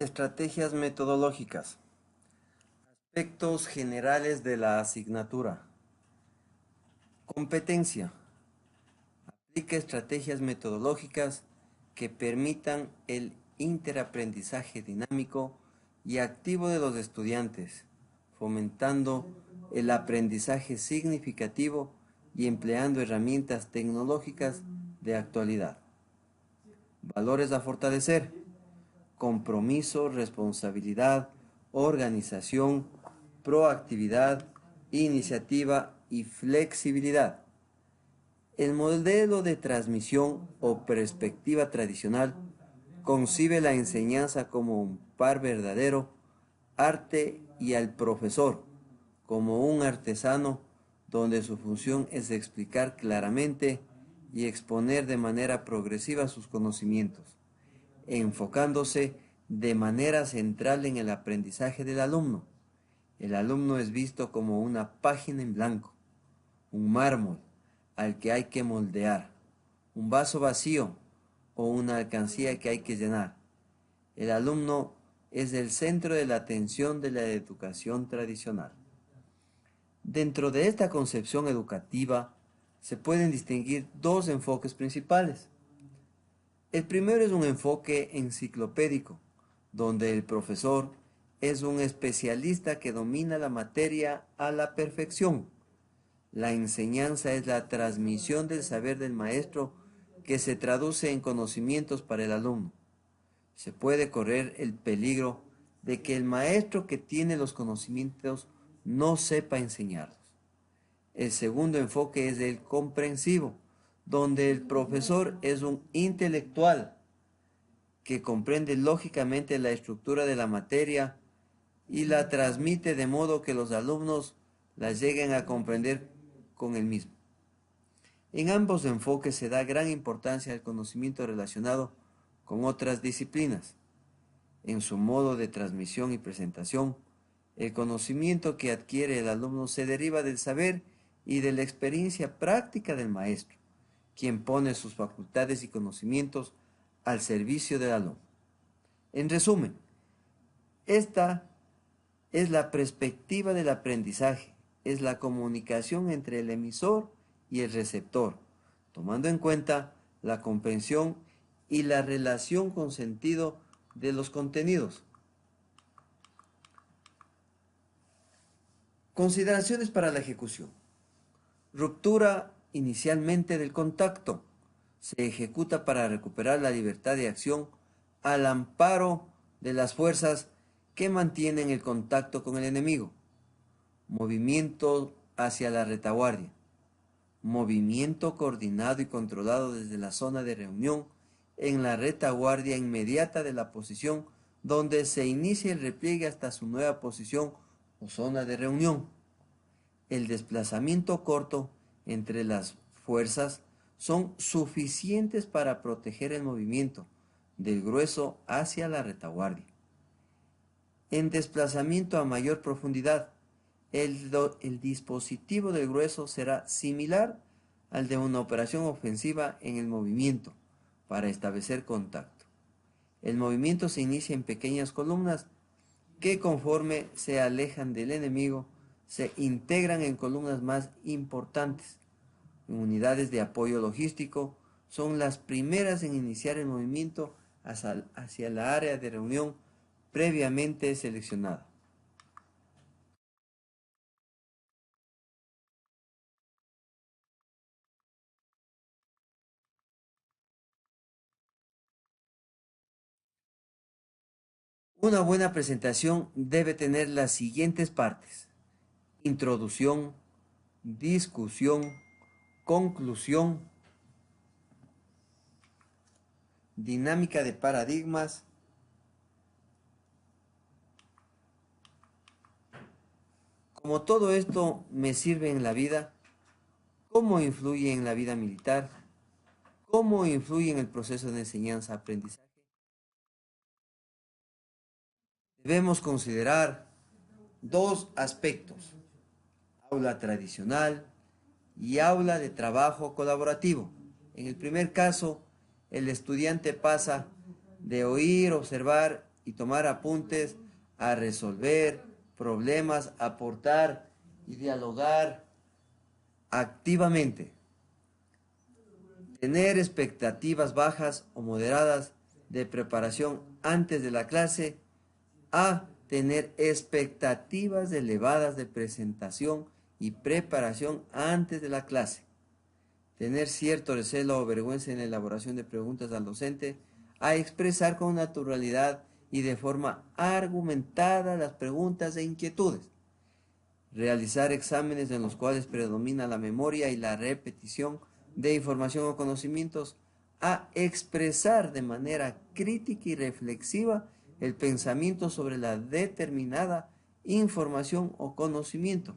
Estrategias metodológicas. Aspectos generales de la asignatura. Competencia. Aplica estrategias metodológicas que permitan el interaprendizaje dinámico y activo de los estudiantes, fomentando el aprendizaje significativo y empleando herramientas tecnológicas de actualidad. Valores a fortalecer: compromiso, responsabilidad, organización, proactividad, iniciativa y flexibilidad. El modelo de transmisión o perspectiva tradicional concibe la enseñanza como un par verdadero, arte y al profesor como un artesano donde su función es explicar claramente y exponer de manera progresiva sus conocimientos, enfocándose de manera central en el aprendizaje del alumno. El alumno es visto como una página en blanco, un mármol al que hay que moldear, un vaso vacío o una alcancía que hay que llenar. El alumno es el centro de la atención de la educación tradicional. Dentro de esta concepción educativa se pueden distinguir dos enfoques principales. El primero es un enfoque enciclopédico, donde el profesor es un especialista que domina la materia a la perfección. La enseñanza es la transmisión del saber del maestro que se traduce en conocimientos para el alumno. Se puede correr el peligro de que el maestro que tiene los conocimientos no sepa enseñarlos. El segundo enfoque es el comprensivo, donde el profesor es un intelectual que comprende lógicamente la estructura de la materia y la transmite de modo que los alumnos la lleguen a comprender con el mismo. En ambos enfoques se da gran importancia al conocimiento relacionado con otras disciplinas. En su modo de transmisión y presentación, el conocimiento que adquiere el alumno se deriva del saber y de la experiencia práctica del maestro, quien pone sus facultades y conocimientos al servicio del alumno. En resumen, esta es la perspectiva del aprendizaje, es la comunicación entre el emisor y el receptor, tomando en cuenta la comprensión y la relación con sentido de los contenidos. Consideraciones para la ejecución. Ruptura inicialmente del contacto. Se ejecuta para recuperar la libertad de acción al amparo de las fuerzas que mantienen el contacto con el enemigo. Movimiento hacia la retaguardia. Movimiento coordinado y controlado desde la zona de reunión en la retaguardia inmediata de la posición donde se inicia el repliegue hasta su nueva posición o zona de reunión. El desplazamiento corto entre las fuerzas son suficientes para proteger el movimiento del grueso hacia la retaguardia. En desplazamiento a mayor profundidad, el dispositivo del grueso será similar al de una operación ofensiva en el movimiento para establecer contacto. El movimiento se inicia en pequeñas columnas que conforme se alejan del enemigo se integran en columnas más importantes. Unidades de apoyo logístico son las primeras en iniciar el movimiento hacia la área de reunión previamente seleccionada. Una buena presentación debe tener las siguientes partes: introducción, discusión, conclusión, dinámica de paradigmas, como todo esto me sirve en la vida, cómo influye en la vida militar, cómo influye en el proceso de enseñanza-aprendizaje. Debemos considerar dos aspectos: aula tradicional y aula de trabajo colaborativo. En el primer caso, el estudiante pasa de oír, observar y tomar apuntes, a resolver problemas, aportar y dialogar activamente. Tener expectativas bajas o moderadas de preparación antes de la clase. A. Tener expectativas elevadas de presentación y preparación antes de la clase. Tener cierto recelo o vergüenza en la elaboración de preguntas al docente. A. Expresar con naturalidad y de forma argumentada las preguntas e inquietudes. Realizar exámenes en los cuales predomina la memoria y la repetición de información o conocimientos. A. Expresar de manera crítica y reflexiva el pensamiento sobre la determinada información o conocimiento.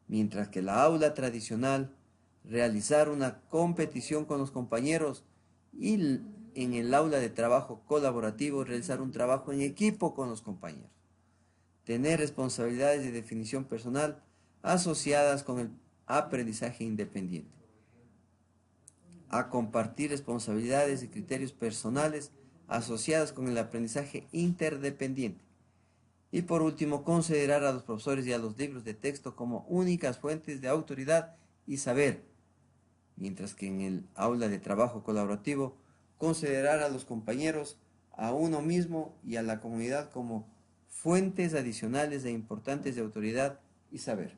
Mientras que la aula tradicional, realizar una competición con los compañeros, y en el aula de trabajo colaborativo, realizar un trabajo en equipo con los compañeros. Tener responsabilidades de definición personal asociadas con el aprendizaje independiente. A. Compartir responsabilidades y criterios personales asociadas con el aprendizaje interdependiente. Y por último, considerar a los profesores y a los libros de texto como únicas fuentes de autoridad y saber, mientras que en el aula de trabajo colaborativo, considerar a los compañeros, a uno mismo y a la comunidad como fuentes adicionales e importantes de autoridad y saber.